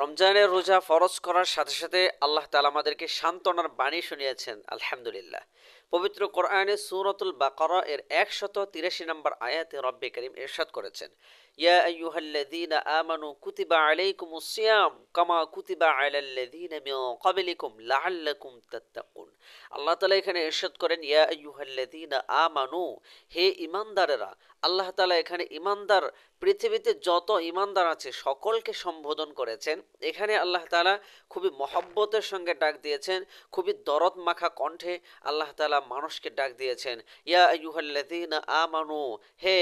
রমজানের রোজা ফরজ করার সাথে সাথে আল্লাহ তাআলা আমাদেরকে সান্ত্বনার বাণী শুনিয়েছেন। আলহামদুলিল্লাহ। পবিত্র কোরআনে সূরাতুল বাকারা এর 183 নম্বর আয়াতে রব্বে করিম ইরশাদ করেছেন, ইয়া আইয়ুহাল্লাযীনা আমানু কুতিবা আলাইকুমুস সিয়াম কামা কুতিবা আলাল্লাযীনা মিন ক্বাবলিকুম লাআল্লাকুম তাত্তাকুন। আল্লাহ তাআলা এখানে ইরশাদ করেন, ইয়া আইয়ুহাল্লাযীনা আমানু, হে ঈমানদারেরা। আল্লাহ তাআলা এখানে ঈমানদার, পৃথিবীতে যত ঈমানদার আছে সকলকে সম্বোধন করেছেন। এখানে আল্লাহ তাআলা খুবই মহব্বতের সঙ্গে ডাক দিয়েছেন, খুবই দরদ মাখা কণ্ঠে আল্লাহ তাআলা মানুষকে ডাক দিয়েছেন, ইয়া আইয়ুহাল্লাযীনা আমানু, হে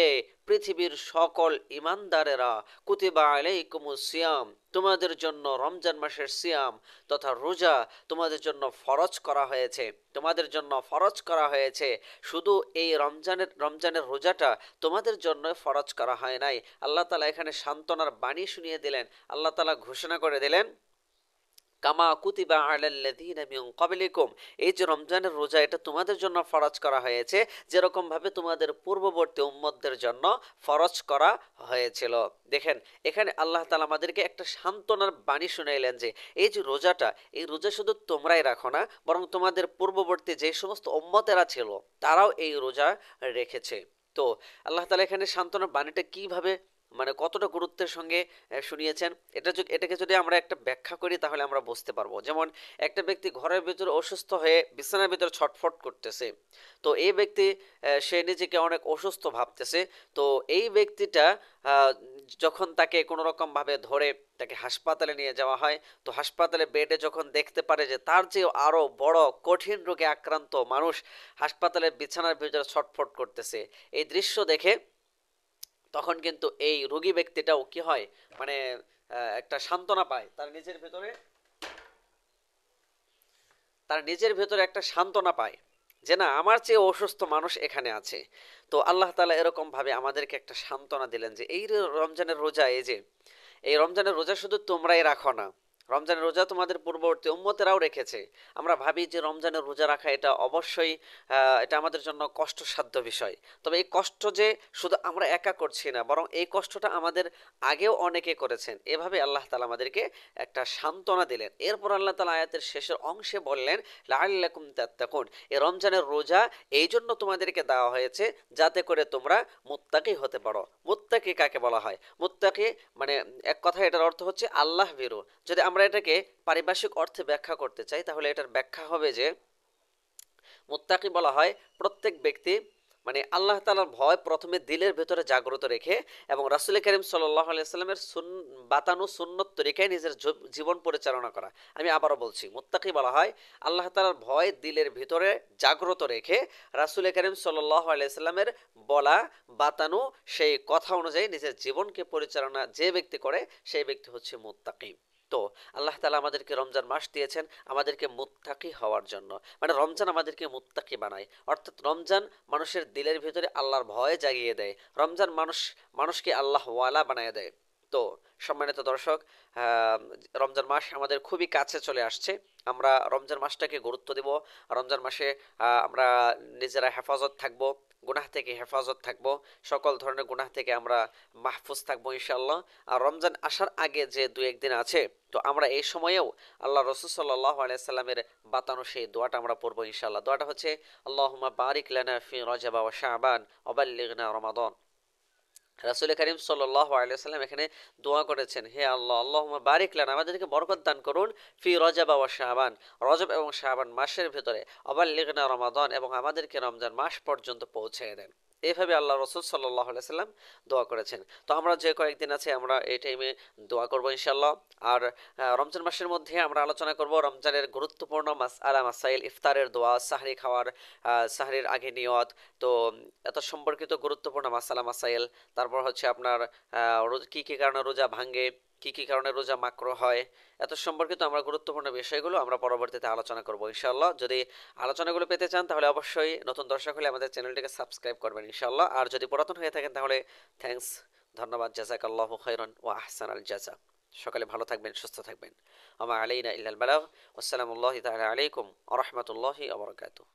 পৃথিবীর সকল ঈমানদারেরা, কুতিবা আলাইকুমুস সিয়াম, তোমাদের জন্য রমজান মাসের সিয়াম তথা রোজা তোমাদের জন্য ফরজ করা হয়েছে। তোমাদের জন্য ফরজ করা হয়েছে। শুধু এই রমজানের রোজাটা তোমাদের জন্য ফরজ করা হয় নাই। আল্লাহ তাআলা এখানে সান্ত্বনার বাণী শুনিয়ে দিলেন। আল্লাহ তাআলা ঘোষণা করে দিলেন, কামা কুতিবা আলাল্লাযীনা মিন ক্বাবলিকুম, এই যে রমজানের রোজা এটা তোমাদের জন্য ফরজ করা হয়েছে যেরকম ভাবে তোমাদের পূর্ববর্তী উম্মতদের জন্য ফরজ করা হয়েছিল। দেখেন, এখানে আল্লাহ তাআলা আমাদেরকে একটা সান্ত্বনার বাণী শুনাইলেন যে এই যে রোজাটা, এই রোজা শুধু তোমরাই রাখো না, বরং তোমাদের পূর্ববর্তী যে সমস্ত উম্মতেরা ছিল তারাও এই রোজা রেখেছে। তো আল্লাহ তাআলা এখানে সান্ত্বনার বাণীটা কিভাবে, মানে কতটা গুরুত্বের সঙ্গে শুনিয়েছেন, এটাকে যদি আমরা একটা ব্যাখ্যা করি তাহলে আমরা বুঝতে পারবো। যেমন একটা ব্যক্তি ঘরের ভিতরে অসুস্থ হয়ে বিছানার ভিতরে ছটফট করতেছে, তো এই ব্যক্তি সে নিজেকে অনেক অসুস্থ ভাবতেছে। তো এই ব্যক্তিটা যখন তাকে কোনো রকম ভাবে ধরে তাকে হাসপাতালে নিয়ে যাওয়া হয়, তো হাসপাতালে বেডে যখন দেখতে পারে যে তার যে আরো বড় কঠিন রোগে আক্রান্ত মানুষ হাসপাতালের বিছানার ভিতরে ছটফট করতেছে, এই দৃশ্য দেখে তখন কিন্তু এই রোগী ব্যক্তিটাও কি হয়, মানে একটা সান্ত্বনা পায়, তার নিজের ভেতরে একটা সান্ত্বনা পায় যে না, আমার চেয়ে অসুস্থ মানুষ এখানে আছে। তো আল্লাহ তাআলা এরকম ভাবে আমাদেরকে একটা সান্ত্বনা দিলেন যে এই রমজানের রোজা, এই রমজানের রোজা শুধু তোমরাই রাখো না, রমজানের রোজা তোমাদের পূর্ববর্তী উম্মতেরাও রেখেছে। আমরা ভাবি যে রমজানের রোজা রাখা এটা অবশ্যই এটা আমাদের জন্য কষ্টসাধ্য বিষয়। তবে এই কষ্ট যে শুধু আমরা একা করছি না, বরং এই কষ্টটা আমাদের আগেও অনেকে করেছেন। এভাবে আল্লাহ তাআলা আমাদেরকে একটা সান্ত্বনা দিলেন। এরপর আল্লাহ তাআলা আয়াতের শেষের অংশে বললেন, লাআল্লাকুম তাত্তাকুন, এই রমজানের রোজা এই জন্য তোমাদেরকে দেওয়া হয়েছে যাতে করে তোমরা মুত্তাকি হতে পারো। মুত্তাকি কাকে বলা হয়? মুত্তাকি মানে এক কথায় এটার অর্থ হচ্ছে আল্লাহ ভীরু। যদি আমরা এটাকে পারিভাষিক অর্থে ব্যাখ্যা করতে চাই তাহলে এটার ব্যাখ্যা হবে যে মুত্তাকি বলা হয় প্রত্যেক ব্যক্তি, মানে আল্লাহ তাআলার ভয় প্রথমে দিলের ভেতরে জাগ্রত রেখে এবং রাসূল করিম সাল্লাল্লাহু আলাইহি ওয়াসাল্লামের বাতানো সুন্নত তরিকায় নিজের জীবন পরিচালনা করা। আমি আবারও বলছি, মুত্তাকি বলা হয় আল্লাহ তাআলার ভয় দিলের ভিতরে জাগ্রত রেখে রাসূল করিম সাল্লাল্লাহু আলাইহি ওয়াসাল্লামের বলা বাতানো সেই কথা অনুযায়ী নিজের জীবনকে পরিচালনা যে ব্যক্তি করে সেই ব্যক্তি হচ্ছে মুত্তাকি। তো আল্লাহ তাআলা আমাদেরকে রমজান মাস দিয়েছেন আমাদেরকে মুত্তাকি হওয়ার জন্য, মানে রমজান আমাদেরকে মুত্তাকি বানায়। অর্থাৎ রমজান মানুষের দিলের ভিতরে আল্লাহর ভয় জাগিয়ে দেয়। রমজান মানুষকে আল্লাহ ওয়ালা বানিয়ে দেয়। তো সম্মানিত দর্শক, রমজান মাস আমাদের খুবই কাছে চলে আসছে। আমরা রমজান মাসটাকে গুরুত্ব দেব। রমজান মাসে আমরা নিজেরা হেফাজত থাকব, গুনাহ থেকে হেফাজত থাকব, সকল ধরনের গুনাহ থেকে আমরা মাহফুজ থাকবো ইনশাআল্লাহ। আর রমজান আসার আগে যে দু একদিন আছে, তো আমরা এই সময়েও আল্লাহ রাসূল সাল্লাল্লাহু আলাইহি সাল্লামের বাতানো সেই দোয়াটা আমরা পড়বো ইনশাআল্লাহ। দোয়াটা হচ্ছে, আল্লাহুম্মা বারিক লানা ফি রজব ওয়া শাবান ওয়া বাল্লিগনা রমাদান। রাসূল করিম সাল্লাল্লাহু আলাইহি ওয়াসাল্লাম এখানে দোয়া করেছেন, হে আল্লাহ, আল্লাহুম্মা বারিক লানা, আমাদেরকে বরকত দান করুন, ফি রজব ওয়া শাবান, রজব এবং শাবান মাসের ভিতরে, অবাল্লিগনা রমাদান, এবং আমাদেরকে রমজান মাস পর্যন্ত পৌঁছে দেন। এইভাবে আল্লাহ রাসূল সাল্লাল্লাহু আলাইহি সাল্লাম দোয়া করেছেন। তো আমরা যে কয়েকদিন আছে আমরা এই টাইমে দোয়া করব ইনশাআল্লাহ। আর রমজান মাসের মধ্যে আমরা আলোচনা করব রমজানের গুরুত্বপূর্ণ মাসআলা মাসাইল, ইফতারের দোয়া, সাহরি খাওয়ার, সাহরির আগে নিয়ত, তো এত সম্পর্কিত গুরুত্বপূর্ণ মাসালা মাসাইল। তারপর হচ্ছে আপনার কি কি কারণে রোজা ভাঙ্গে, কি কি কারণে রোজা মাকরুহ হয়, এত সম্পর্কিত আমরা গুরুত্বপূর্ণ বিষয়গুলো আমরা পরবর্তীতে আলোচনা করব ইনশাআল্লাহ। যদি আলোচনাগুলো পেতে চান তাহলে অবশ্যই নতুন দর্শক হলে আমাদের চ্যানেলটিকে সাবস্ক্রাইব করবেন ইনশাআল্লাহ। আর যদি পুরাতন হয়ে থাকেন তাহলে থ্যাঙ্কস, ধন্যবাদ। জাযাকাল্লাহু খাইরান ওয়া আহসানাল জাযা। সকালে ভালো থাকবেন, সুস্থ থাকবেন। আমা আলাইনা ইল্লাল বালাগ। আসসালামু আলাইকুম ওয়া রাহমাতুল্লাহি ওয়া বারাকাতুহু।